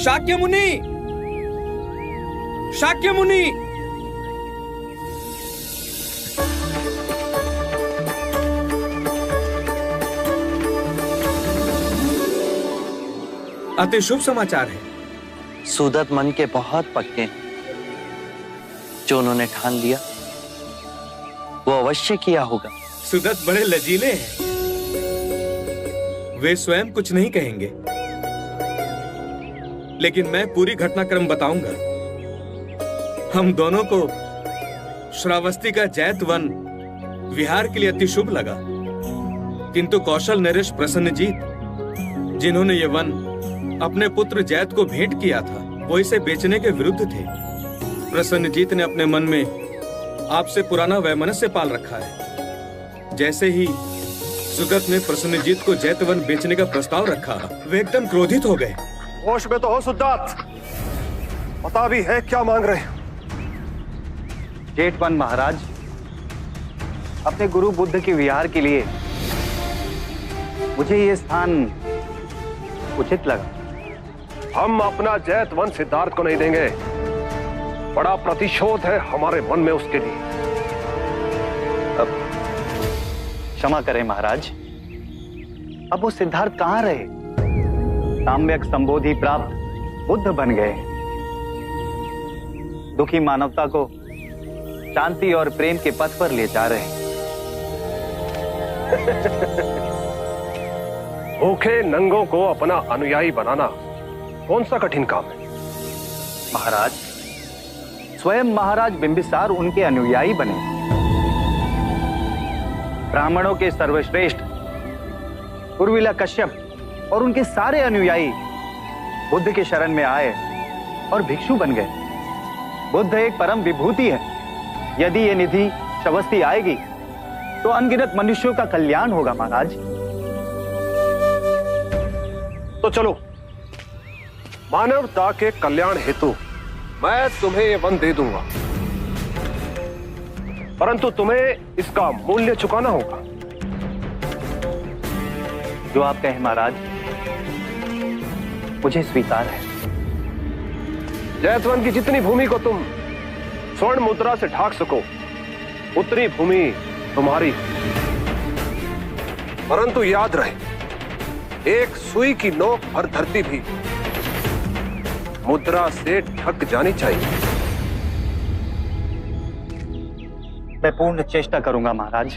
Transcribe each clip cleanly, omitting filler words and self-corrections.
शाक्य मुनि, शाक्य मुनि। अति शुभ समाचार है। सुदत मन के बहुत पक्के हैं। जो उन्होंने ठान लिया वो अवश्य किया होगा। सुदत बड़े लजीले हैं, वे स्वयं कुछ नहीं कहेंगे, लेकिन मैं पूरी घटनाक्रम बताऊंगा। हम दोनों को श्रावस्ती का जैत वन विहार के लिए अति शुभ लगा, किंतु कौशल नरेश प्रसन्नजीत, जिन्होंने ये वन अपने पुत्र जैत को भेंट किया था, वो इसे बेचने के विरुद्ध थे। प्रसन्नजीत ने अपने मन में आपसे पुराना वैमनस्य पाल रखा है। जैसे ही सुगत ने प्रसन्नजीत को जैतवन बेचने का प्रस्ताव रखा, वे एकदम क्रोधित हो गए। होश में तो हो सिद्धार्थ, पता भी है क्या मांग रहे हैं? जेठवन महाराज, अपने गुरु बुद्ध के विहार के लिए मुझे ये स्थान उचित लगा। हम अपना जैतवन सिद्धार्थ को नहीं देंगे। बड़ा प्रतिशोध है हमारे मन में उसके लिए। अब क्षमा करें महाराज, अब वो सिद्धार्थ कहां रहे? साम्यक संबोधि प्राप्त बुद्ध बन गए। दुखी मानवता को शांति और प्रेम के पथ पर ले जा रहे हैं। भूखे नंगों को अपना अनुयायी बनाना कौन सा कठिन काम है? महाराज, स्वयं महाराज बिंबिसार उनके अनुयायी बने। ब्राह्मणों के सर्वश्रेष्ठ उर्विला कश्यप और उनके सारे अनुयायी बुद्ध के शरण में आए और भिक्षु बन गए। बुद्ध एक परम विभूति है। यदि ये निधि श्रावस्ती आएगी तो अनगिनत मनुष्यों का कल्याण होगा महाराज। तो चलो, मानवता के कल्याण हेतु मैं तुम्हें ये वन दे दूंगा, परंतु तुम्हें इसका मूल्य चुकाना होगा। जो आप कहें महाराज, मुझे स्वीकार है। जैतवन की जितनी भूमि को तुम स्वर्ण मुद्रा से ढाक सको, उतनी भूमि तुम्हारी। परंतु याद रहे, एक सुई की नोक भर धरती भी मुद्रा से ढक जानी चाहिए। मैं पूर्ण चेष्टा करूंगा महाराज।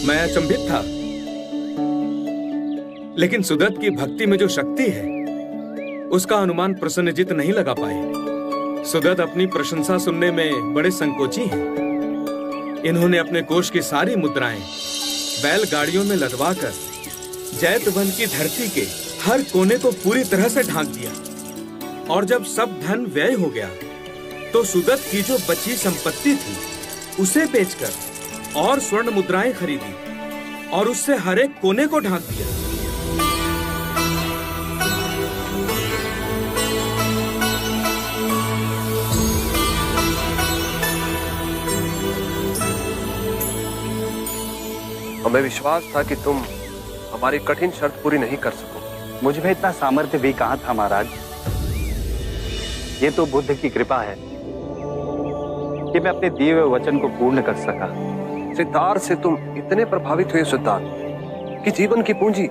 मैं अचंभित था, लेकिन सुदत की भक्ति में जो शक्ति है उसका अनुमान प्रसन्नजीत नहीं लगा पाए। सुदत अपनी प्रशंसा सुनने में बड़े संकोची हैं। इन्होंने अपने कोष की सारी मुद्राएं बैलगाड़ियों में लदवाकर जैतवन की धरती के हर कोने को पूरी तरह से ढांक दिया, और जब सब धन व्यय हो गया तो सुदत की जो बची संपत्ति थी उसे बेचकर और स्वर्ण मुद्राएं खरीदी और उससे हर एक कोने को ढांक दिया। हमें विश्वास था कि तुम हमारी कठिन शर्त पूरी नहीं कर सकोगे। मुझ में इतना सामर्थ्य भी कहां था महाराज। ये तो बुद्ध की कृपा है कि मैं अपने दिए हुए वचन को पूर्ण कर सका। सिद्धार्थ से तुम इतने प्रभावित हुए सिद्धार्थ कि जीवन की पूंजी,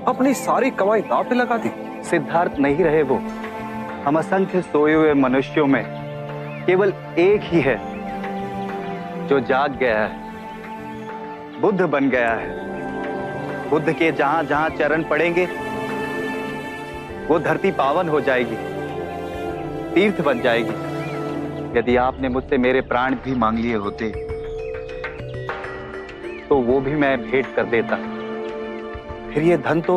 अपनी सारी कमाई दांव पे लगा दी। सिद्धार्थ नहीं रहे वो। हम असंख्य सोए हुए मनुष्यों में केवल एक ही है जो जाग गया है, बुद्ध बन गया है। बुद्ध के जहां जहां चरण पड़ेंगे वो धरती पावन हो जाएगी, तीर्थ बन जाएगी। यदि आपने मुझसे मेरे प्राण भी मांग लिए होते तो वो भी मैं भेंट कर देता। फिर ये धन तो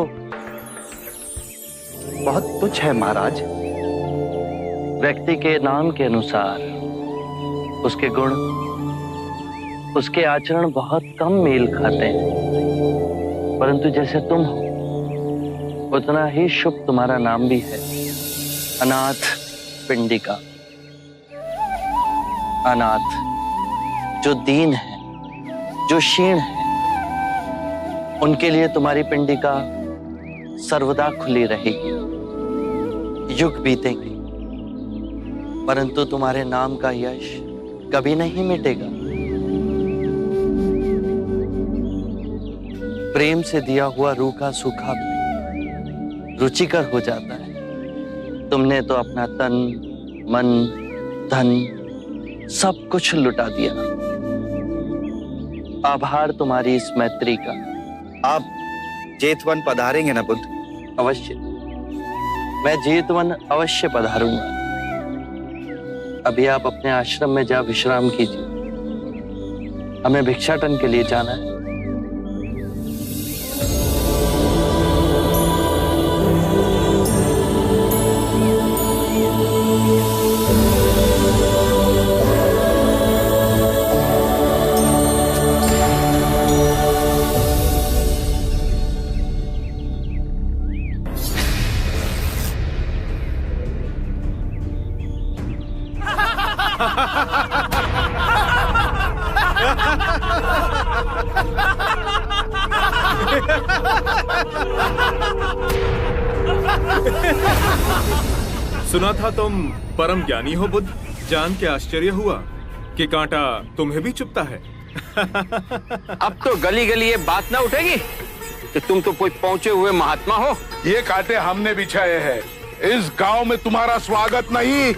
बहुत तुच्छ है महाराज। व्यक्ति के नाम के अनुसार उसके गुण, उसके आचरण बहुत कम मेल खाते हैं, परंतु जैसे तुम हो उतना ही शुभ तुम्हारा नाम भी है। अनाथ पिंडिका। अनाथ जो दीन है, जो क्षीण है, उनके लिए तुम्हारी पिंडिका सर्वदा खुली रहेगी। युग बीतेंगे, परंतु तुम्हारे नाम का यश कभी नहीं मिटेगा। प्रेम से दिया हुआ रूखा सूखा भी रुचिकर हो जाता है। तुमने तो अपना तन, मन, धन सब कुछ लुटा दिया। आभार तुम्हारी इस मैत्री का। आप जेतवन पधारेंगे ना बुद्ध? अवश्य, मैं जेतवन अवश्य पधारूंगा। अभी आप अपने आश्रम में जा विश्राम कीजिए, हमें भिक्षाटन के लिए जाना है। सुना था तुम परम ज्ञानी हो बुद्ध। जान के आश्चर्य हुआ कि कांटा तुम्हें भी चुभता है। अब तो गली गली ये बात ना उठेगी कि तुम तो कोई पहुंचे हुए महात्मा हो। ये कांटे हमने बिछाए हैं। इस गांव में तुम्हारा स्वागत नहीं।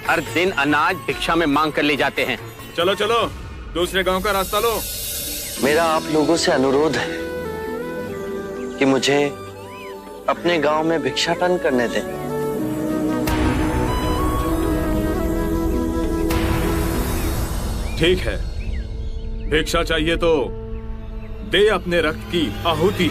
हर दिन अनाज भिक्षा में मांग कर ले जाते हैं। चलो चलो, दूसरे गांव का रास्ता लो। मेरा आप लोगों से अनुरोध है कि मुझे अपने गांव में भिक्षाटन करने दें। ठीक है, भिक्षा चाहिए तो दे अपने रक्त की आहुति।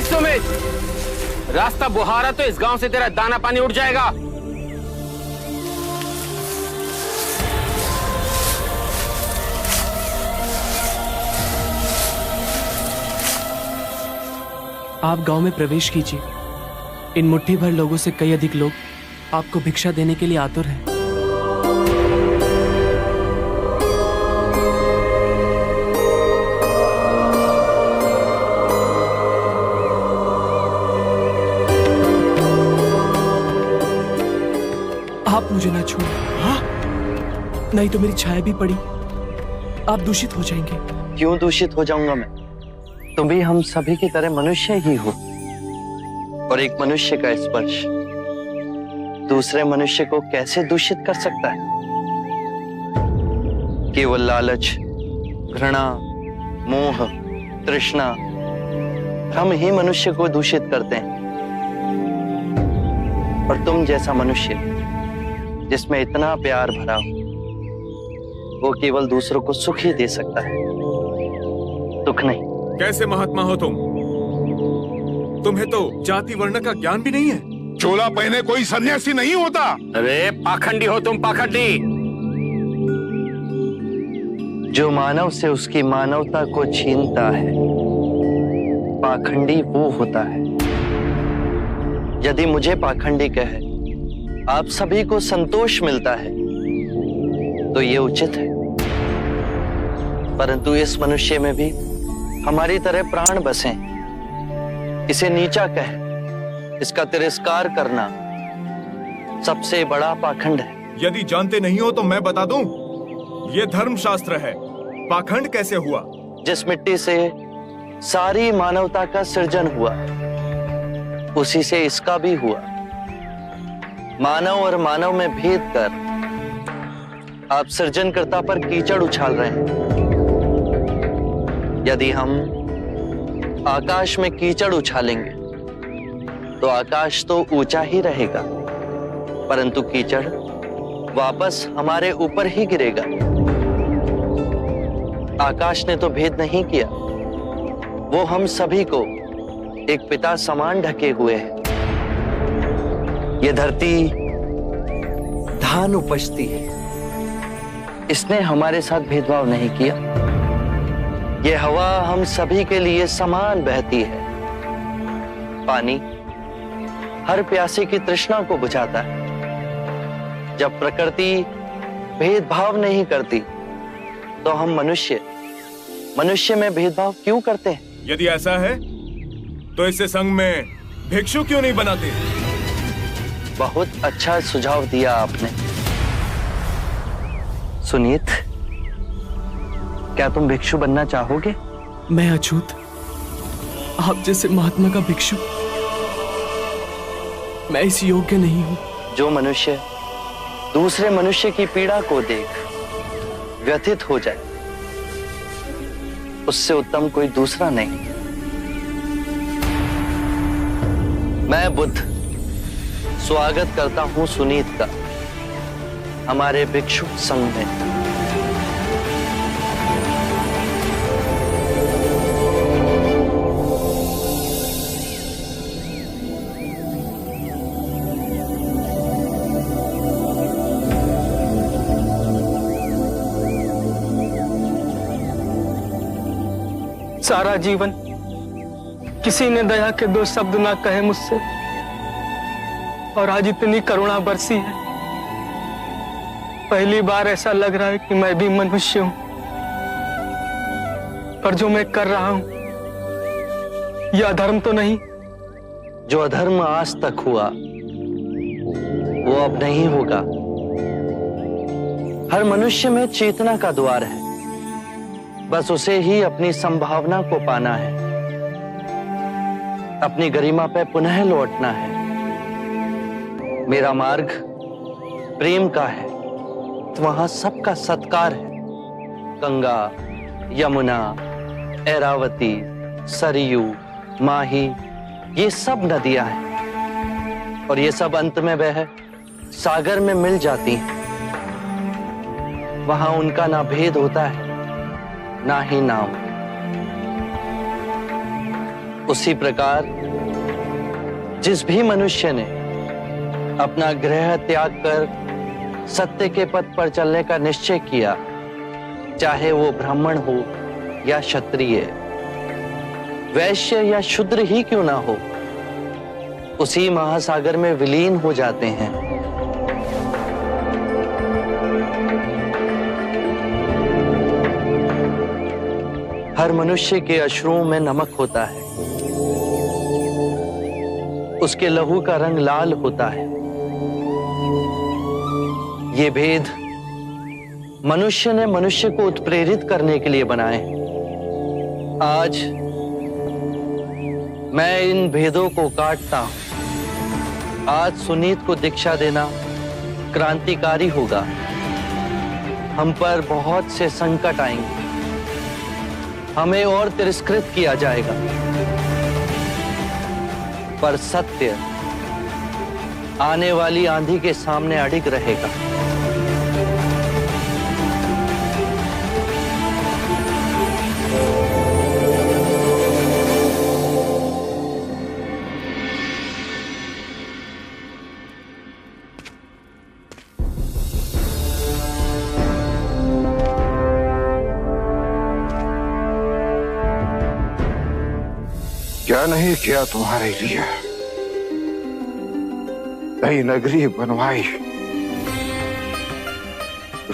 सुमित, रास्ता बुहारा तो इस गांव से तेरा दाना पानी उड़ जाएगा। आप गांव में प्रवेश कीजिए। इन मुट्ठी भर लोगों से कई अधिक लोग आपको भिक्षा देने के लिए आतुर हैं। आप मुझे ना छूए, हाँ? नहीं तो मेरी छाया भी पड़ी आप दूषित हो जाएंगे। क्यों दूषित हो जाऊंगा मैं? तुम भी हम सभी की तरह मनुष्य ही हो, और एक मनुष्य का स्पर्श दूसरे मनुष्य को कैसे दूषित कर सकता है? केवल लालच, घृणा, मोह, तृष्णा हम ही मनुष्य को दूषित करते हैं। और तुम जैसा मनुष्य जिसमें इतना प्यार भरा हो, वो केवल दूसरों को सुख ही दे सकता है, दुख नहीं। कैसे महात्मा हो तुम? तुम्हें तो जाति वर्ण का ज्ञान भी नहीं है। चोला पहने कोई सन्यासी नहीं होता। अरे पाखंडी हो तुम, पाखंडी। जो मानव से उसकी मानवता को छीनता है, पाखंडी वो होता है। यदि मुझे पाखंडी कहे आप सभी को संतोष मिलता है तो ये उचित है, परंतु इस मनुष्य में भी हमारी तरह प्राण बसे। इसे नीचा कहे, इसका तिरस्कार करना सबसे बड़ा पाखंड है। यदि जानते नहीं हो तो मैं बता दूं, ये धर्मशास्त्र है। पाखंड कैसे हुआ? जिस मिट्टी से सारी मानवता का सृजन हुआ, उसी से इसका भी हुआ। मानव और मानव में भेद कर आप सृजनकर्ता पर कीचड़ उछाल रहे हैं। यदि हम आकाश में कीचड़ उछालेंगे तो आकाश तो ऊंचा ही रहेगा, परंतु कीचड़ वापस हमारे ऊपर ही गिरेगा। आकाश ने तो भेद नहीं किया, वो हम सभी को एक पिता समान ढके हुए है। ये धरती प्रधान उपजती है। इसने हमारे साथ भेदभाव नहीं किया। ये हवा हम सभी के लिए समान बहती है। पानी हर प्यासे की तृष्णा को बुझाता है। जब प्रकृति भेदभाव नहीं करती तो हम मनुष्य में भेदभाव क्यों करते हैं? यदि ऐसा है तो इसे संघ में भिक्षु क्यों नहीं बनाते? बहुत अच्छा सुझाव दिया आपने। सुनीत, क्या तुम भिक्षु बनना चाहोगे? मैं अछूत, आप जैसे महात्मा का भिक्षु मैं इस योग्य नहीं हूं। जो मनुष्य दूसरे मनुष्य की पीड़ा को देख व्यथित हो जाए, उससे उत्तम कोई दूसरा नहीं। मैं बुद्ध स्वागत करता हूं सुनीत का हमारे भिक्षु संघ में। सारा जीवन किसी ने दया के दो शब्द ना कहे मुझसे, और आज इतनी करुणा बरसी है। पहली बार ऐसा लग रहा है कि मैं भी मनुष्य हूं, पर जो मैं कर रहा हूं यह अधर्म तो नहीं? जो अधर्म आज तक हुआ वो अब नहीं होगा। हर मनुष्य में चेतना का द्वार है, बस उसे ही अपनी संभावना को पाना है, अपनी गरिमा पे पुनः लौटना है। मेरा मार्ग प्रेम का है, तो वहां सबका सत्कार है। गंगा, यमुना, ऐरावती, सरयू, माही, ये सब नदियां हैं और ये सब अंत में वह सागर में मिल जाती हैं। वहां उनका ना भेद होता है ना ही नाम। उसी प्रकार जिस भी मनुष्य ने अपना गृह त्याग कर सत्य के पथ पर चलने का निश्चय किया, चाहे वो ब्राह्मण हो या क्षत्रिय, वैश्य या शूद्र ही क्यों ना हो, उसी महासागर में विलीन हो जाते हैं। हर मनुष्य के अश्रुओं में नमक होता है, उसके लहू का रंग लाल होता है। ये भेद मनुष्य ने मनुष्य को उत्प्रेरित करने के लिए बनाए। आज मैं इन भेदों को काटता हूं। आज सुनीत को दीक्षा देना क्रांतिकारी होगा। हम पर बहुत से संकट आएंगे, हमें और तिरस्कृत किया जाएगा, पर सत्य आने वाली आंधी के सामने अडिग रहेगा। क्या नहीं किया तुम्हारे लिए? नई नगरी बनवाई,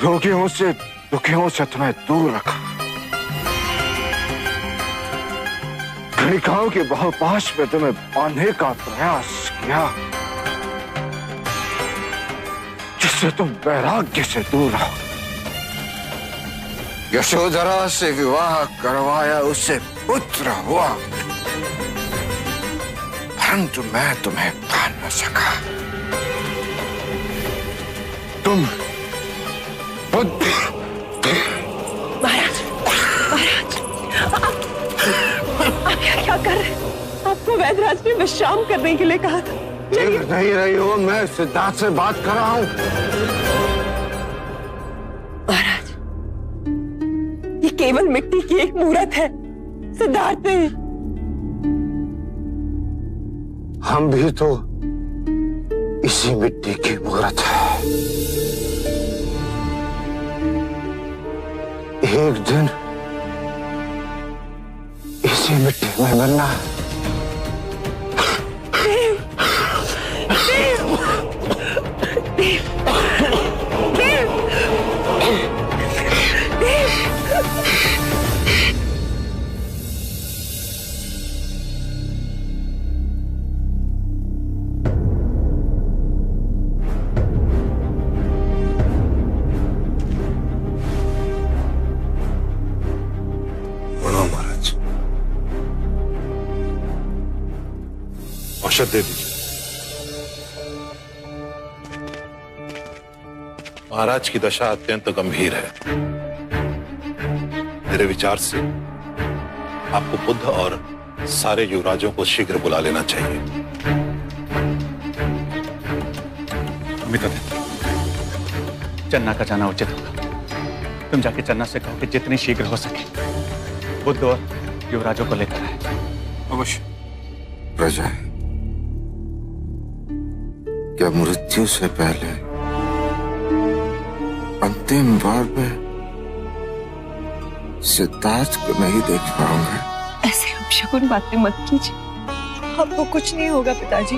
रोगियों से दुखियों से तुम्हें दूर रखा, गणिकाओं के बहुपाश में तुम्हें बांधने का प्रयास किया, जिससे तुम वैराग्य से दूर रहो। यशोधरा से विवाह करवाया, उससे पुत्र हुआ, परंतु मैं तुम्हें पा न सका। तुम महाराज, आप क्या कर रहे हैं? आपको वैद्यराज ने विश्राम करने के लिए कहा था। नहीं रही हो, मैं सिद्धार्थ से बात कर रहा हूं। महाराज, ये केवल मिट्टी की एक मूर्त है, सिद्धार्थ नहीं। हम भी तो इसी मिट्टी की मूरत है। एक दिन इसी मिट्टी में मिलना है। औषध दे दीजिए। महाराज की दशा अत्यंत गंभीर है। मेरे विचार से आपको बुद्ध और सारे युवराजों को शीघ्र बुला लेना चाहिए। अमिता, चन्ना का जाना उचित होगा। तुम जाके चन्ना से कहो कि जितनी शीघ्र हो सके बुद्ध और युवराजों को लेकर आए। अवश्य। प्रजा, क्या मृत्यु से पहले अंतिम बार में सिद्धार्थ को नहीं देख पाऊंगा? ऐसे अपशकुन बातें मत कीजिए। आपको कुछ नहीं होगा पिताजी।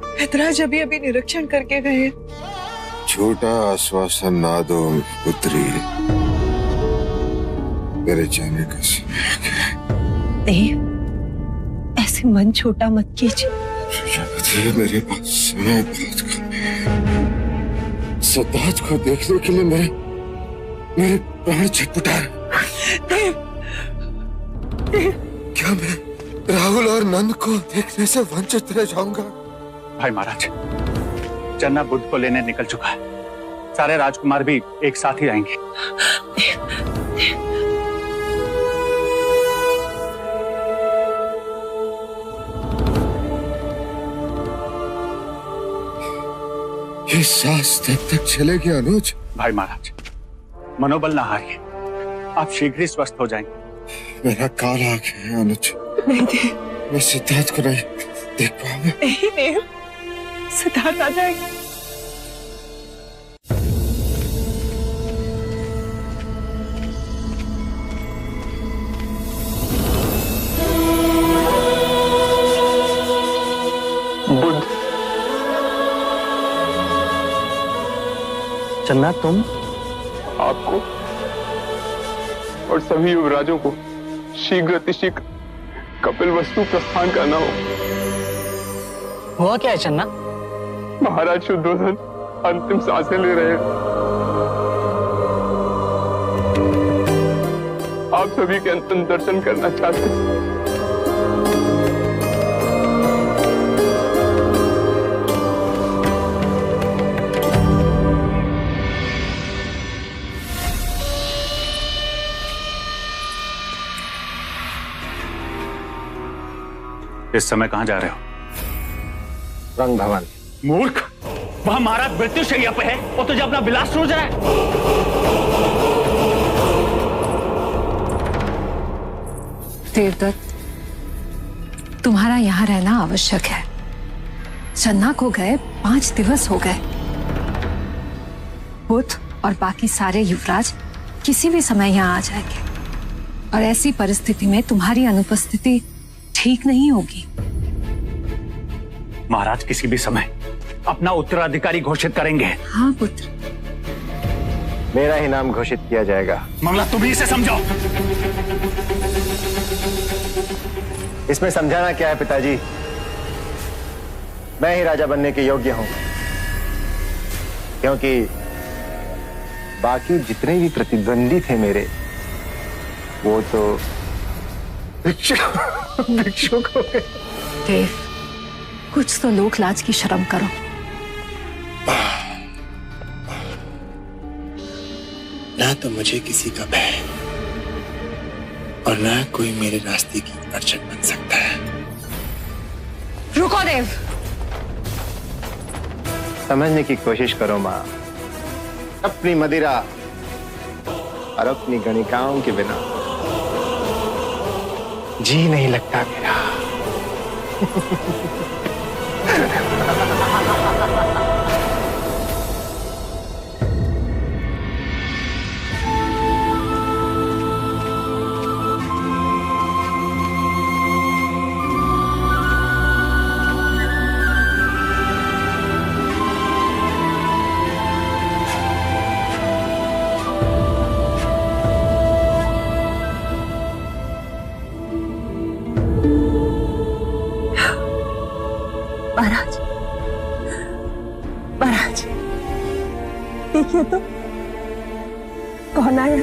पितराज अभी अभी निरीक्षण करके गए। छोटा आश्वासन ना दो पुत्री, मेरे जाने का समय आ गया। देव, ऐसे मन छोटा मत कीजिए। मेरे पास समय बहुत कम है। सिद्धार्थ को देखने के लिए मेरे प्राण छटपटा रहे। क्या मैं राहुल और नंद को देखने से वंचित रह जाऊंगा? भाई महाराज, चन्ना बुद्ध को लेने निकल चुका है। सारे राजकुमार भी एक साथ ही आएंगे। ये सांस तब तक चलेगी अनुज? भाई महाराज, मनोबल ना हारिए। आप शीघ्र ही स्वस्थ हो जाएंगे। मेरा काल आ गया है अनुज। नहीं देव, मैं सिद्धार्थ को नहीं देख पाऊंगा। नहीं देव, सिद्धार्थ आ जाएगा। बुद्ध, चन्ना तुम? आपको और सभी युवराजों को शीघ्र अतिशीघ्र कपिल वस्तु प्रस्थान करना हो। हुआ क्या है चन्ना? महाराज शुद्धोधन अंतिम सांसें ले रहे हैं। आप सभी के अंतिम दर्शन करना चाहते हैं। इस समय कहां जा रहे हो? रंग भवन। मूर्ख, वहां महाराज मृत्यु शैया पे है और तुझे अपना विलास सोच रहा है। देवदत्त, तुम्हारा यहां रहना आवश्यक है। चन्ना को गए 5 दिवस हो गए। बुद्ध और बाकी सारे युवराज किसी भी समय यहां आ जाएंगे और ऐसी परिस्थिति में तुम्हारी अनुपस्थिति ठीक नहीं होगी। महाराज किसी भी समय अपना उत्तराधिकारी घोषित करेंगे। हाँ पुत्र, मेरा ही नाम घोषित किया जाएगा। मंगला, तुम ही इसे समझो। इसमें समझाना क्या है पिताजी? मैं ही राजा बनने के योग्य हूं, क्योंकि बाकी जितने भी प्रतिद्वंदी थे मेरे, वो तो भिक्षुक हो गए। देव, कुछ तो लोक लाज की शर्म करो। ना तो मुझे किसी का भय और ना कोई मेरे रास्ते की अड़चन बन सकता है। रुको देव। समझने की कोशिश करो माँ। अपनी मदिरा और अपनी गणिकाओं के बिना जी नहीं लगता मेरा। महाराज, महाराज देखिए तो कौन आया।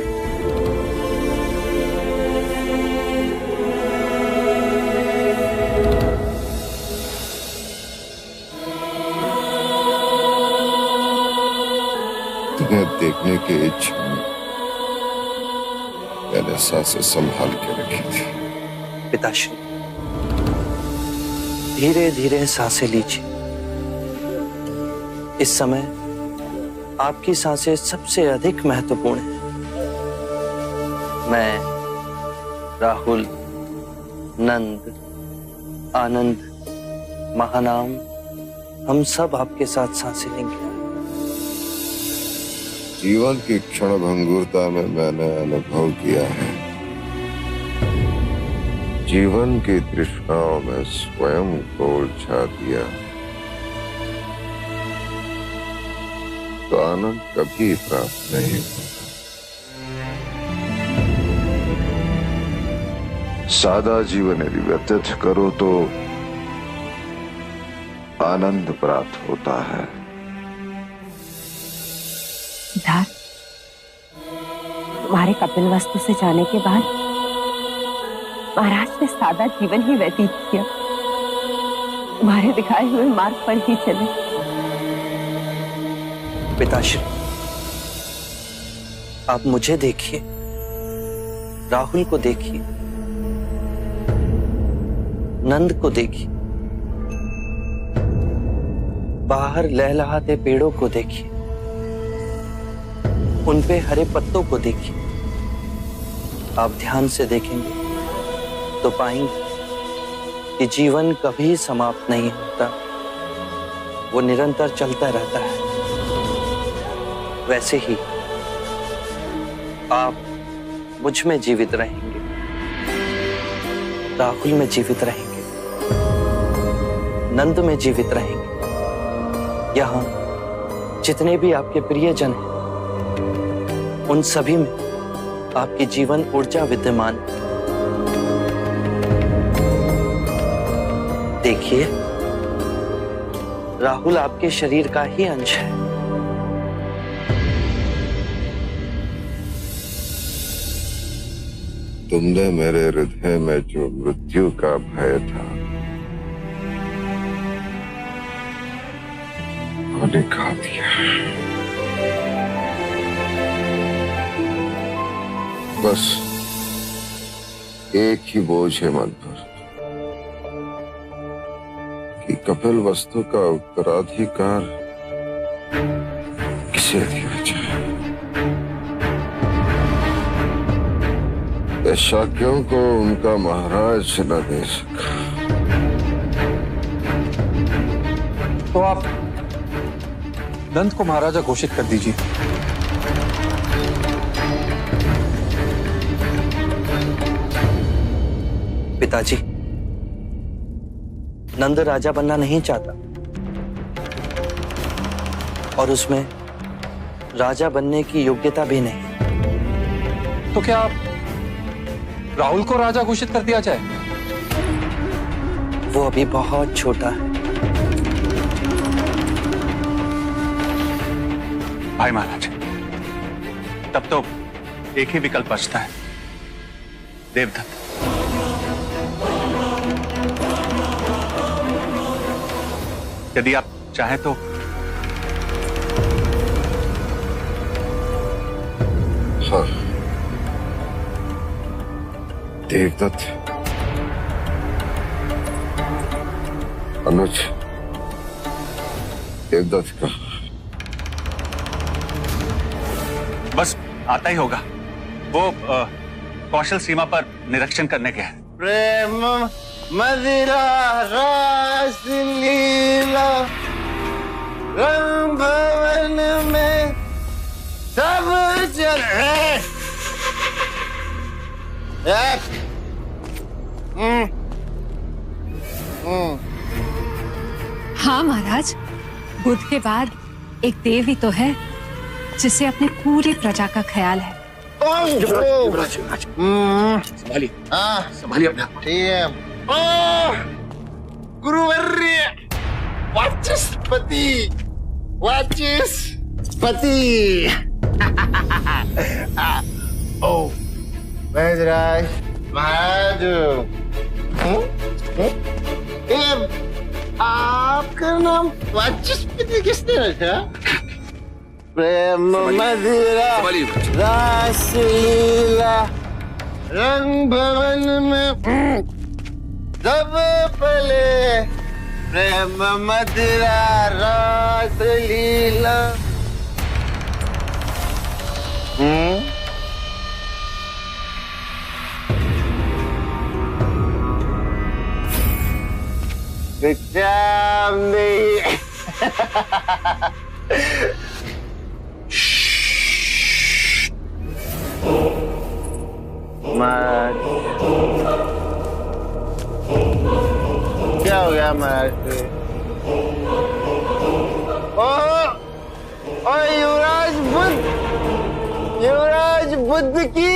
तुम्हें देखने की इच्छा में मैंने सांसें संभाल के रखी थी। पिताश्री, धीरे धीरे सांसें लीजिए। इस समय आपकी सांसें सबसे अधिक महत्वपूर्ण हैं। मैं, राहुल, नंद, आनंद, महानाम, हम सब आपके साथ सांसें लेंगे। जीवन की क्षण भंगुरता में मैंने अनुभव किया है, जीवन की तृष्णाओं में स्वयं को उलझा दिया तो आनंद कभी प्राप्त नहीं होगा। सादा जीवन यदि व्यतीत करो तो आनंद प्राप्त होता है। सिद्धार्थ, तुम्हारे कपिल वस्तु से जाने के बाद महाराज ने सादा जीवन ही व्यतीत किया, तुम्हारे दिखाए हुए मार्ग पर ही चले। पिताश्री, आप मुझे देखिए, राहुल को देखिए, नंद को देखिए, बाहर लहलहाते पेड़ों को देखिए, उन पे हरे पत्तों को देखिए। आप ध्यान से देखेंगे तो पाएंगे कि जीवन कभी समाप्त नहीं होता, वो निरंतर चलता रहता है। वैसे ही आप मुझ में जीवित रहेंगे, राहुल में जीवित रहेंगे, नंद में जीवित रहेंगे। यहाँ जितने भी आपके प्रियजन हैं, उन सभी में आपकी जीवन ऊर्जा विद्यमान। देखिए, राहुल आपके शरीर का ही अंश है। तुमने मेरे हृदय में जो मृत्यु का भय था वो निकाल दिया। बस एक ही बोझ है मन पर कि कपिल वस्तु का उत्तराधिकार किसे दिया जाए। शाक्यों को उनका महाराज न दे सका तो आप नंद को महाराजा घोषित कर दीजिए। पिताजी, नंद राजा बनना नहीं चाहता और उसमें राजा बनने की योग्यता भी नहीं। तो क्या राहुल को राजा घोषित कर दिया जाए? वो अभी बहुत छोटा है। भाई महाराज, तब तो एक ही विकल्प बचता है, देवदत्त। यदि आप चाहें तो हाँ, देवदत्त, अनुज, देवदत्त का बस आता ही होगा। वो कौशल सीमा पर निरीक्षण करने गया है। प्रेम मदिरा रास लीला रंग भवन में सब चल रहे। हाँ महाराज, बुद्ध के बाद एक देव ही तो है जिसे अपने पूरी प्रजा का ख्याल है। संभालिए, संभालिए अपना। ठीक है। गुरुवर्य, पति वाचस्पति। ओ वैदराज महाराज, आपका नाम वाचस्पति किसने रखा? प्रेम मदिरा रास लीला रंग भवन में सब पले, प्रेम मदिरा रास लीला। क्या हो गया महाराज? ओ युवराज बुद्ध की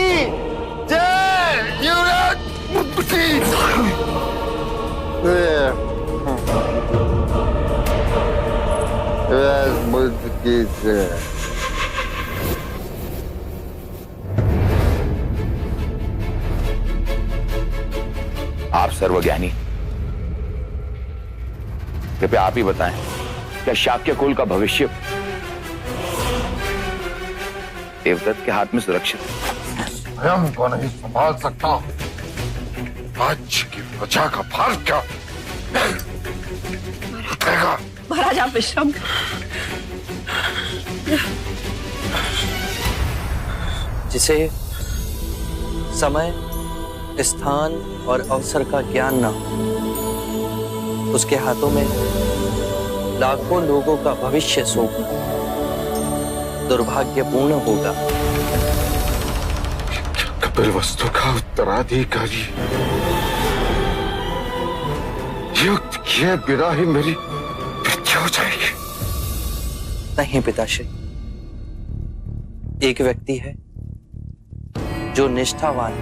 जय, युवराज बुद्ध की युवराज बुद्ध की जय। आप सर्वज्ञानी, कृपया आप ही बताएं, क्या शाक्य कुल का भविष्य देवदत्त के हाथ में सुरक्षित? स्वयं को नहीं संभाल सकता, राज्य की प्रजा का भार क्या? महाराज आप विश्राम करें। जिसे समय, स्थान और अवसर का ज्ञान न हो, उसके हाथों में लाखों लोगों का भविष्य सौंपना दुर्भाग्यपूर्ण होगा। कपिलवस्तु का उत्तराधिकारी युक्त किए बिना ही मेरी मृत्यु हो जाएगी। नहीं पिताश्री, एक व्यक्ति है जो निष्ठावान,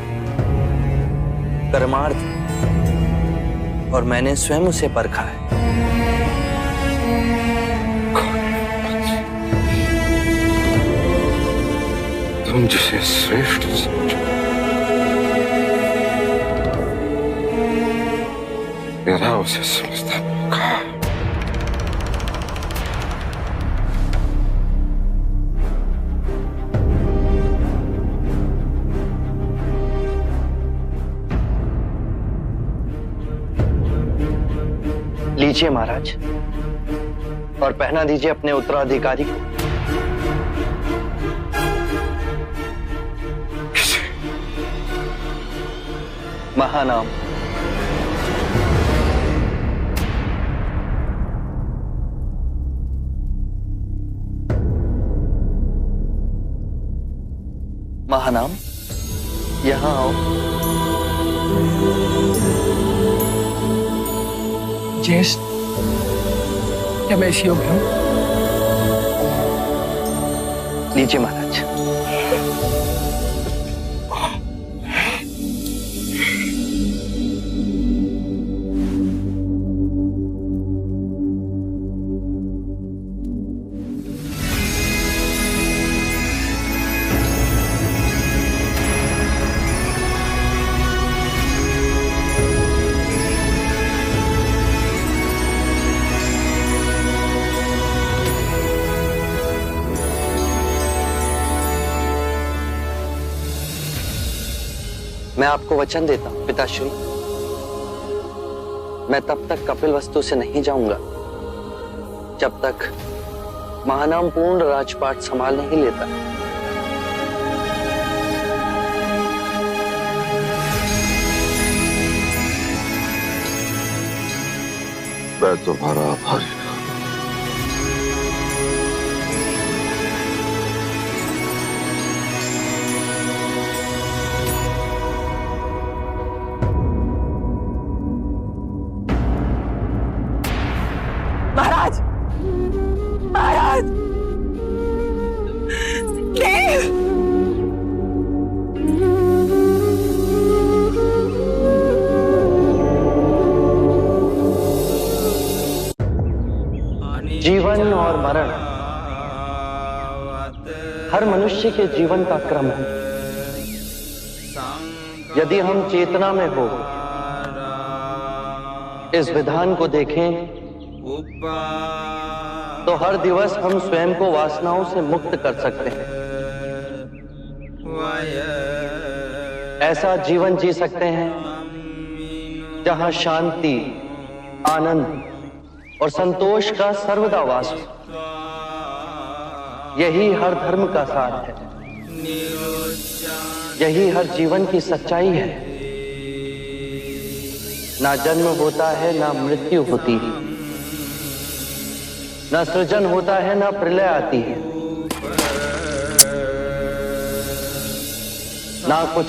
कर्मार्थ, और मैंने स्वयं उसे परखा है। तुम जिसे श्रेष्ठ समझो, मेरा उसे समझता होगा। लीजिए महाराज, और पहना दीजिए अपने उत्तराधिकारी को। महानाम। महानाम, यहां आओ। ज्येष्ठ, क्या मैं इस योग्य हूं? लीजिए महाराज। मैं आपको वचन देता हूं पिताश्री, मैं तब तक कपिलवस्तु से नहीं जाऊंगा जब तक महानाम पूर्ण राजपाट संभाल नहीं लेता। मैं तुम्हारा आभारी हूं। महाराज, महाराज, देव! जीवन और मरण हर मनुष्य के जीवन का क्रम है। यदि हम चेतना में हो इस विधान को देखें तो हर दिवस हम स्वयं को वासनाओं से मुक्त कर सकते हैं। ऐसा जीवन जी सकते हैं जहां शांति, आनंद और संतोष का सर्वदा वास हो। यही हर धर्म का सार है, यही हर जीवन की सच्चाई है। ना जन्म होता है, ना मृत्यु होती है, ना सृजन होता है, ना प्रलय आती है, ना कुछ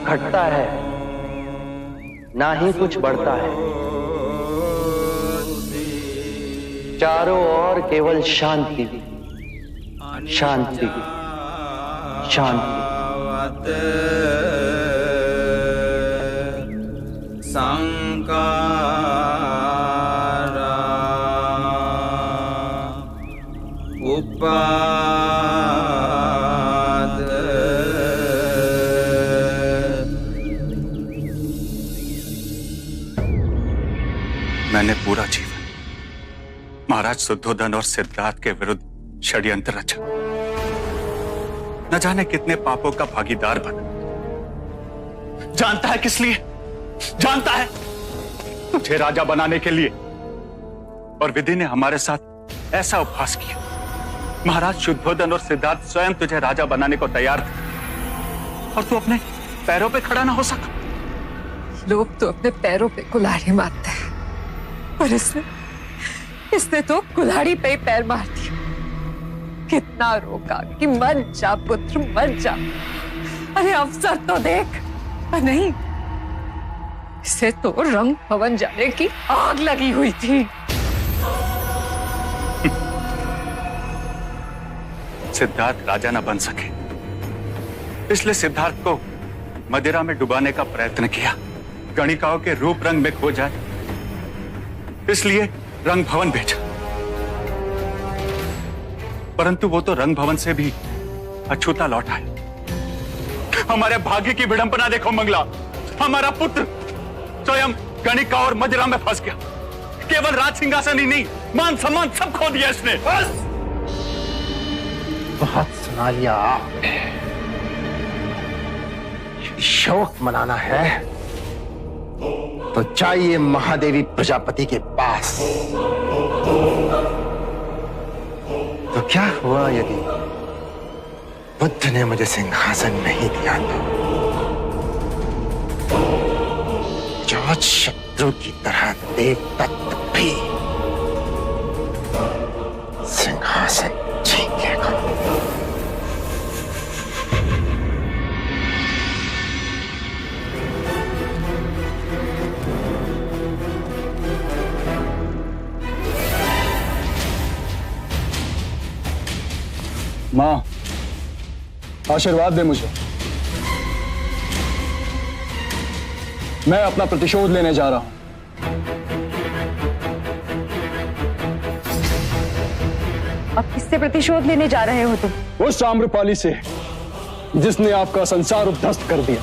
घटता है, ना ही कुछ बढ़ता है। चारों ओर केवल शांति, शांति, शांति। मैंने पूरा जीवन महाराज शुद्धोधन और सिद्धार्थ के विरुद्ध षड्यंत्र रचा। न जाने कितने पापों का भागीदार बना। जानता है किस लिए? जानता है तुझे राजा बनाने के लिए। और विधि ने हमारे साथ ऐसा उपहास किया। महाराज शुद्धोधन और सिद्धार्थ स्वयं तुझे राजा बनाने को तैयार थे और तू अपने पैरों पे खड़ा ना हो सका। लोग तो अपने पैरों पे कुल्हाड़ी मारते हैं, पर इसने तो कुल्हाड़ी पे ही पैर मार दिया। कितना रोका कि मर जा पुत्र, मर जा। अरे अवसर तो देख। नहीं, इसे तो रंग भवन जाने की आग लगी हुई थी। सिद्धार्थ राजा न बन सके, इसलिए सिद्धार्थ को मदिरा में डुबाने का प्रयत्न किया। गणिकाओं के रूप रंग में खो जाए, इसलिए रंग भवन भेजा। परंतु वो तो रंग भवन से भी अछूता लौट आए। हमारे भाग्य की विडंबना देखो मंगला। हमारा पुत्र स्वयं गणिका और मदिरा में फंस गया। केवल राज सिंहासन ही नहीं, मान सम्मान सब खो दिया इसने। बहुत सुना लिया आपने। यदि शोक मनाना है तो जाइए महादेवी प्रजापति के पास। तो क्या हुआ यदि बुद्ध ने मुझे सिंहासन नहीं दिया तो जो शत्रु की तरह देवदत्त भी सिंहासन छीन लेगा। माँ, आशीर्वाद दे मुझे। मैं अपना प्रतिशोध लेने जा रहा हूं। अब किससे प्रतिशोध लेने जा रहे हो तुम? उस आम्रपाली से जिसने आपका संसार उद्ध्वस्त कर दिया।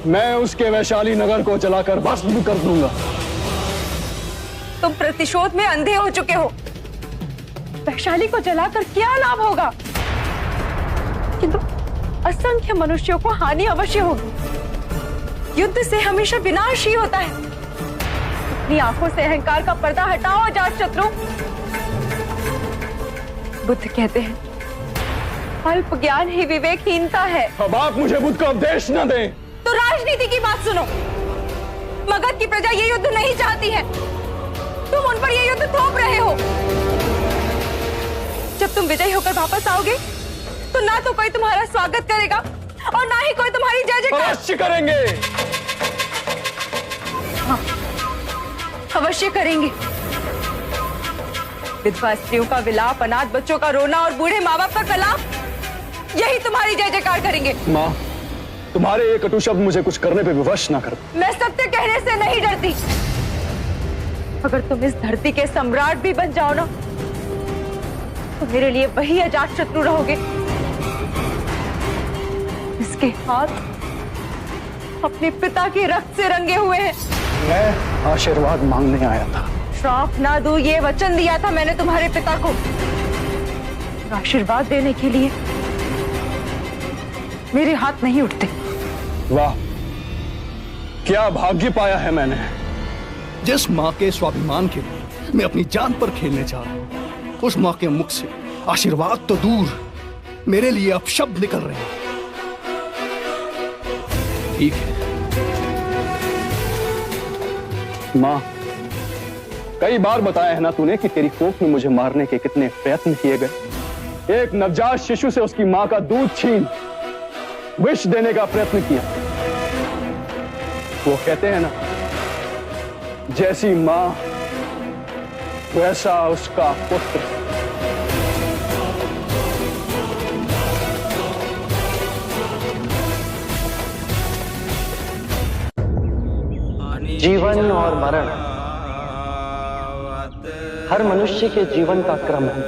मैं उसके वैशाली नगर को जलाकर भस्म कर दूंगा। तुम प्रतिशोध में अंधे हो चुके हो। वैशाली को जलाकर क्या लाभ होगा? किंतु असंख्य मनुष्यों को हानि अवश्य होगी। युद्ध से हमेशा विनाश ही होता है। अपनी आंखों से अहंकार का पर्दा हटाओ अजात शत्रु। बुद्ध कहते हैं अल्प ज्ञान ही विवेकहीनता है। अब आप मुझे बुद्ध का उपदेश न दें। तो राजनीति की बात सुनो। मगध की प्रजा ये युद्ध नहीं चाहती है, तुम उन पर ये युद्ध थोप रहे हो। जब तुम विजयी होकर वापस आओगे तो ना तो कोई तुम्हारा स्वागत करेगा और ना ही कोई तुम्हारी जय जयकार। अवश्य करेंगे। हाँ, अवश्य करेंगे। विधवा स्त्रियों का विलाप, अनाथ बच्चों का रोना और बूढ़े माँ बाप का कलाप, यही तुम्हारी जय जयकार करेंगे। माँ, तुम्हारे ये कटु शब्द मुझे कुछ करने पे विवश ना कर। मैं सत्य कहने से नहीं डरती। अगर तुम इस धरती के सम्राट भी बन जाओ ना, तो मेरे लिए वही अजात शत्रु रहोगे। इसके हाथ अपने पिता के रक्त से रंगे हुए हैं। मैं आशीर्वाद मांगने आया था। श्राप ना दूं, ये वचन दिया था मैंने तुम्हारे पिता को। आशीर्वाद देने के लिए मेरे हाथ नहीं उठते। वाह, क्या भाग्य पाया है मैंने। जिस माँ के स्वाभिमान के लिए मैं अपनी जान पर खेलने जा रहा हूं, उस माँ के मुख से आशीर्वाद तो दूर, मेरे लिए अपशब्द निकल रहे हैं। ठीक है माँ, कई बार बताया है ना तूने कि तेरी कोख में मुझे मारने के कितने प्रयत्न किए गए। एक नवजात शिशु से उसकी माँ का दूध छीन विष देने का प्रयत्न किया। वो कहते हैं ना, जैसी माँ वैसा उसका पुत्र। जीवन और मरण हर मनुष्य के जीवन का क्रम है।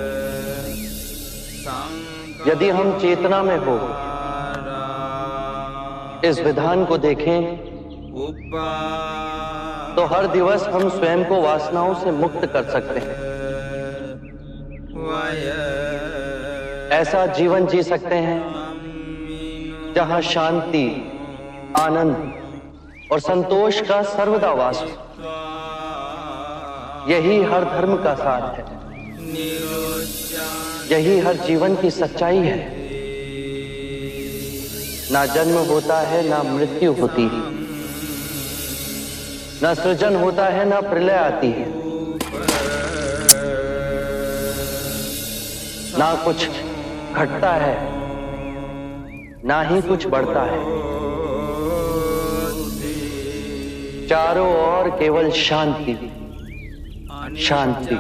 यदि हम चेतना में हो, इस विधान को देखें, तो हर दिवस हम स्वयं को वासनाओं से मुक्त कर सकते हैं। ऐसा जीवन जी सकते हैं जहां शांति, आनंद और संतोष का सर्वदा वास हो। यही हर धर्म का सार है, यही हर जीवन की सच्चाई है। ना जन्म होता है, ना मृत्यु होती है, ना सृजन होता है, ना प्रलय आती है, ना कुछ घटता है, ना ही कुछ बढ़ता है। चारों ओर केवल शांति, शांति,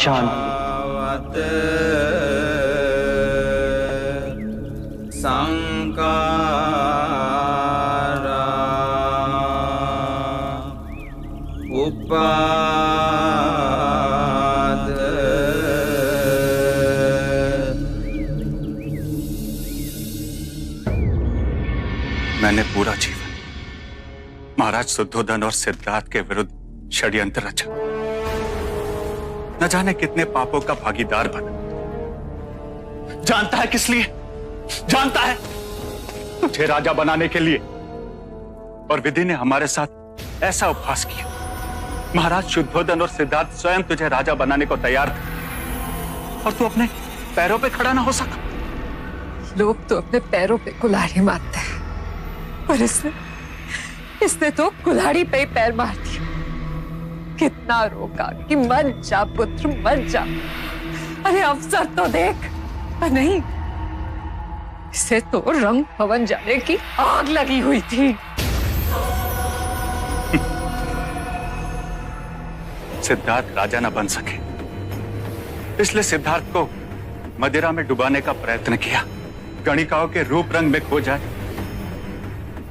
शांति। मैंने पूरा जीवन महाराज शुद्धोधन और सिद्धार्थ के विरुद्ध षड्यंत्र रचा। न जाने कितने पापों का भागीदार बना। जानता है किस लिए? जानता है तुझे राजा बनाने के लिए। और विधि ने हमारे साथ ऐसा उपहास किया। महाराज शुद्धोधन और सिद्धार्थ स्वयं तुझे राजा बनाने को तैयार थे, और तू अपने पैरों पे खड़ा ना हो सका। लोग तो अपने पैरों पे कुल्हाड़ी मारते हैं, पर इसने तो कुल्हाड़ी पे ही पैर मार दिया। कितना रोका कि मर जा पुत्र, मर जा। अरे अवसर तो देख। नहीं, इसे तो रंग भवन जाने की आग लगी हुई थी। सिद्धार्थ राजा न बन सके, इसलिए सिद्धार्थ को मदिरा में डुबाने का प्रयत्न किया। गणिकाओं के रूप रंग में खो जाए,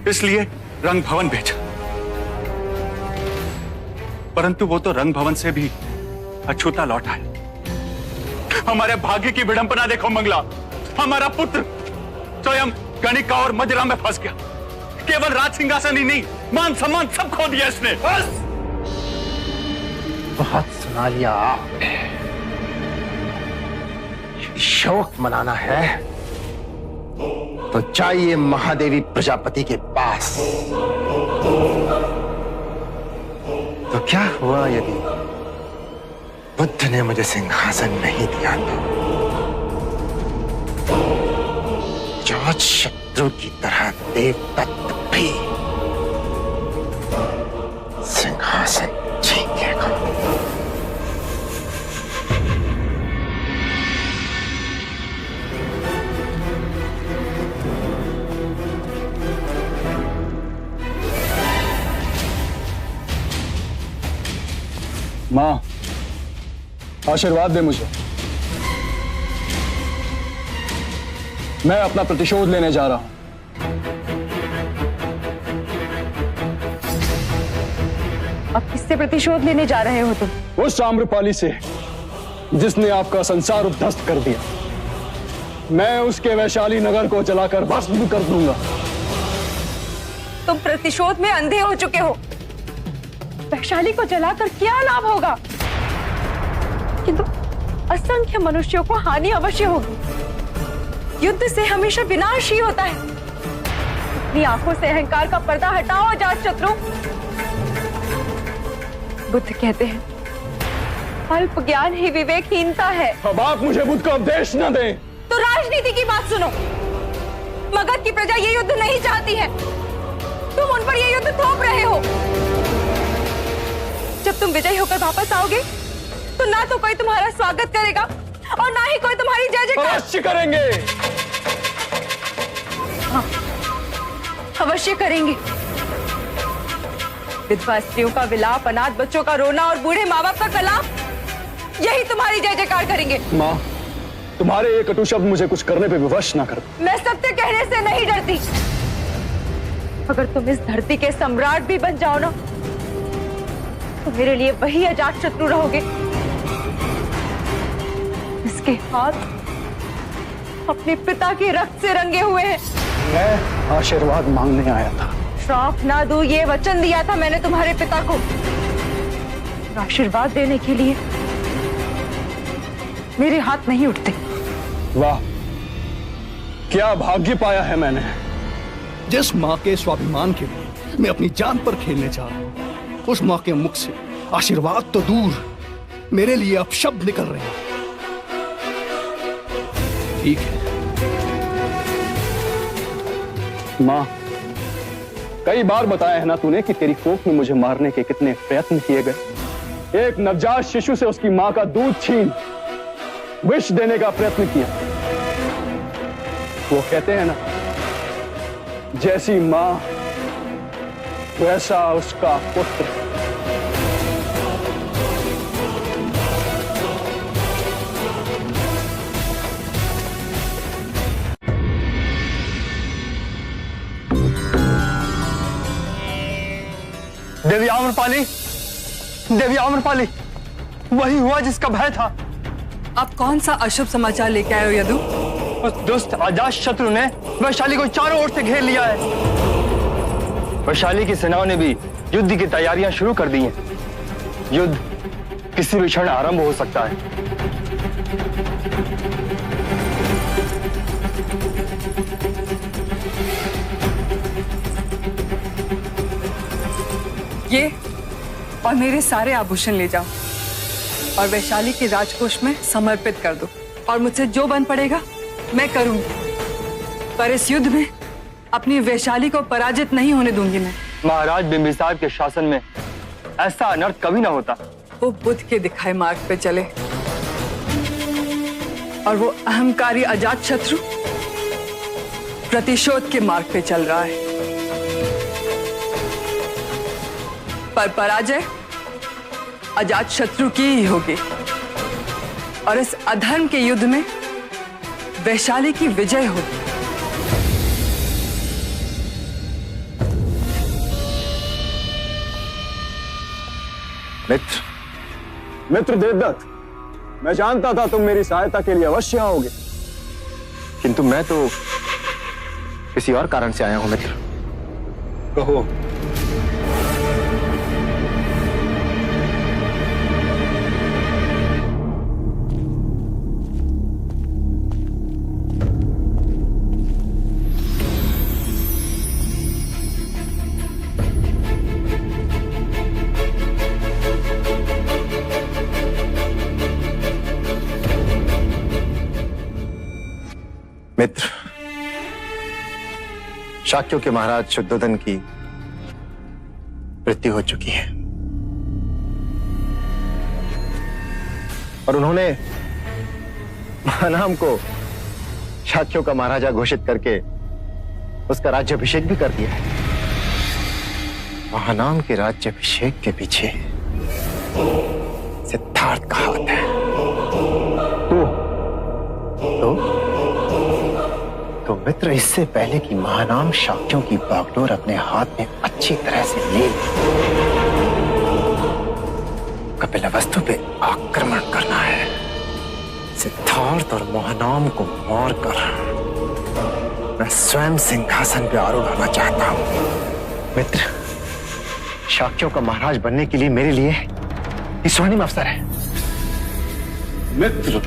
इसलिए रंग भवन भेजा। परंतु वो तो रंग भवन से भी अछूता लौटा है। हमारे भाग्य की विडंबना देखो मंगला। हमारा पुत्र स्वयं गणिका और मदिरा में फंस गया। केवल राज सिंहासन ही नहीं, मान सम्मान सब खो दिया इसने। बस बहुत सुना लिया आपने। शोक मनाना है तो चाहिए महादेवी प्रजापति के पास। तो क्या हुआ यदि बुद्ध ने मुझे सिंहासन नहीं दिया तो? जात शत्रु की तरह देवदत्त भी सिंहासन छीनेगा। मां, आशीर्वाद दे मुझे। मैं अपना प्रतिशोध लेने जा रहा हूं। अब किससे प्रतिशोध लेने जा रहे हो तुम? उस आम्रपाली से जिसने आपका संसार उद्ध्वस्त कर दिया। मैं उसके वैशाली नगर को जलाकर भस्म कर दूंगा। तुम प्रतिशोध में अंधे हो चुके हो। वैशाली को जलाकर क्या लाभ होगा? किंतु असंख्य मनुष्यों को हानि अवश्य होगी। युद्ध से हमेशा विनाश ही होता है। अपनी आंखों से अहंकार का पर्दा हटाओ अजातशत्रु। बुद्ध कहते हैं अल्प ज्ञान ही विवेकहीनता है। अब आप मुझे बुद्ध का उपदेश न दें। तो राजनीति की बात सुनो। मगध की प्रजा ये युद्ध नहीं चाहती है। तुम उन पर ये युद्ध थोप रहे हो। जब तुम विजयी होकर वापस आओगे तो ना तो कोई तुम्हारा स्वागत करेगा और ना ही कोई तुम्हारी जय जयकार। अवश्य करेंगे। हाँ, अवश्य करेंगे। विधवा स्त्रियों का विलाप, अनाथ बच्चों का रोना और बूढ़े माँ बाप का कलाप, यही तुम्हारी जय जयकार करेंगे। माँ, तुम्हारे ये कटु शब्द मुझे कुछ करने पे विवश ना कर। मैं सत्य कहने से नहीं डरती। अगर तुम इस धरती के सम्राट भी बन जाओ ना, तो मेरे लिए वही अजातशत्रु रहोगे। इसके हाथ अपने पिता के रक्त से रंगे हुए हैं। मैं आशीर्वाद मांगने आया था। श्राप ना दूं ये वचन दिया था मैंने तुम्हारे पिता को। आशीर्वाद देने के लिए मेरे हाथ नहीं उठते। वाह, क्या भाग्य पाया है मैंने। जिस माँ के स्वाभिमान के लिए मैं अपनी जान पर खेलने जा रहा हूं, उस माँ के मुख से आशीर्वाद तो दूर, मेरे लिए अपशब्द निकल रहे हैं। ठीक है माँ, कई बार बताया है ना तूने कि तेरी कोख में मुझे मारने के कितने प्रयत्न किए गए। एक नवजात शिशु से उसकी माँ का दूध छीन विष देने का प्रयत्न किया। वो कहते हैं ना, जैसी माँ वैसा उसका पुत्र। देवी आम्रपाली, देवी आम्रपाली, वही हुआ जिसका भय था। आप कौन सा अशुभ समाचार लेके आए हो यदु? उस दुष्ट अजातशत्रु ने वैशाली को चारों ओर से घेर लिया है। वैशाली की सेनाओं ने भी युद्ध की तैयारियां शुरू कर दी हैं। युद्ध किसी भी क्षण आरंभ हो सकता है। ये और मेरे सारे आभूषण ले जाओ और वैशाली के राजकोष में समर्पित कर दो, और मुझसे जो बन पड़ेगा मैं करूंगी। पर इस युद्ध में अपनी वैशाली को पराजित नहीं होने दूंगी मैं। महाराज बिंबिसार के शासन में ऐसा अनर्थ कभी ना होता। वो बुद्ध के दिखाए मार्ग पे चले और वो अहंकारी अजातशत्रु प्रतिशोध के मार्ग पे चल रहा है। पर पराजय अजातशत्रु की ही होगी और इस अधर्म के युद्ध में वैशाली की विजय होगी। मित्र देवदत्त, मैं जानता था तुम मेरी सहायता के लिए अवश्य आओगे, किंतु मैं तो किसी और कारण से आया हूं मित्र। कहो। मित्र, शाक्यों के महाराज शुद्धोधन की मृत्यु हो चुकी है और उन्होंने महानाम को शाक्यों का महाराजा घोषित करके उसका राज्याभिषेक भी कर दिया है। महानाम के राज्याभिषेक के पीछे सिद्धार्थ का हाथ है। तो मित्र, इससे पहले कि महानाम शाक्यों की बागडोर अपने हाथ में अच्छी तरह से ले, कपिलवस्तु पे आक्रमण करना है। सिद्धार्थ और मोहनाम को मारकर मैं स्वयं सिंहासन पे आरूढ़ होना चाहता हूं। मित्र, शाक्यों का महाराज बनने के लिए मेरे लिए ये स्वर्णिम अवसर है। मित्र,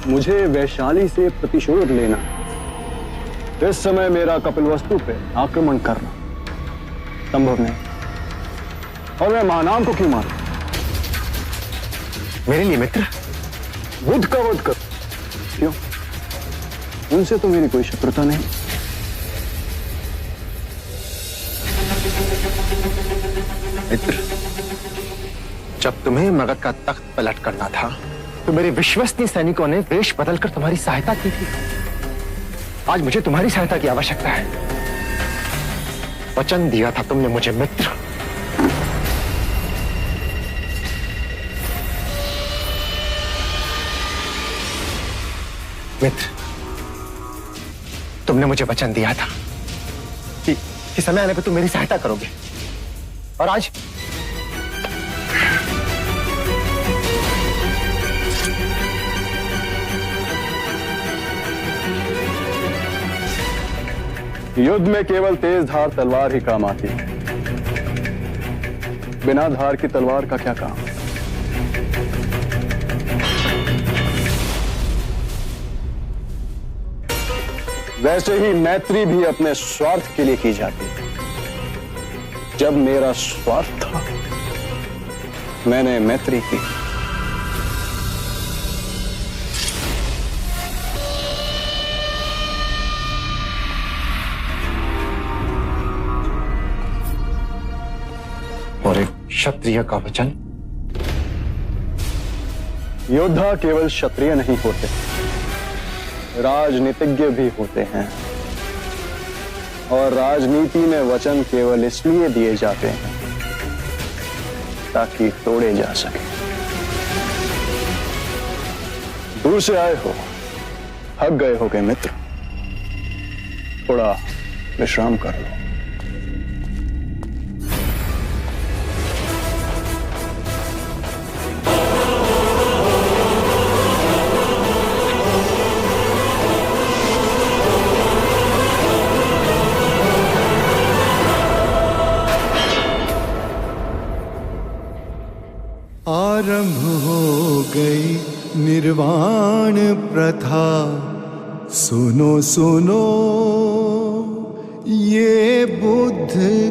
मुझे वैशाली से प्रतिशोध लेना। इस समय मेरा कपिलवस्तु पे आक्रमण करना संभव नहीं, और मैं महानाम को क्यों मारूं? मेरे लिए मित्र, बुद्ध का वध कर। क्यों? उनसे तो मेरी कोई शत्रुता नहीं। मित्र, जब तुम्हें मगध का तख्त पलट करना था तो मेरे विश्वसनीय सैनिकों ने वेश बदलकर तुम्हारी सहायता की थी। आज मुझे तुम्हारी सहायता की आवश्यकता है। वचन दिया था तुमने मुझे मित्र। मित्र, तुमने मुझे वचन दिया था कि समय आने पर तुम मेरी सहायता करोगे, और आज युद्ध में केवल तेज धार तलवार ही काम आती है। बिना धार की तलवार का क्या काम? वैसे ही मैत्री भी अपने स्वार्थ के लिए की जाती है। जब मेरा स्वार्थ था, मैंने मैत्री की। और एक क्षत्रिय का वचन? योद्धा केवल क्षत्रिय नहीं होते, राजनीतिज्ञ भी होते हैं। और राजनीति में वचन केवल इसलिए दिए जाते हैं ताकि तोड़े जा सके। दूर से आए हो, थक गए होगे मित्र, थोड़ा विश्राम कर लो। आरंभ हो गई निर्वाण प्रथा, सुनो सुनो ये बुद्ध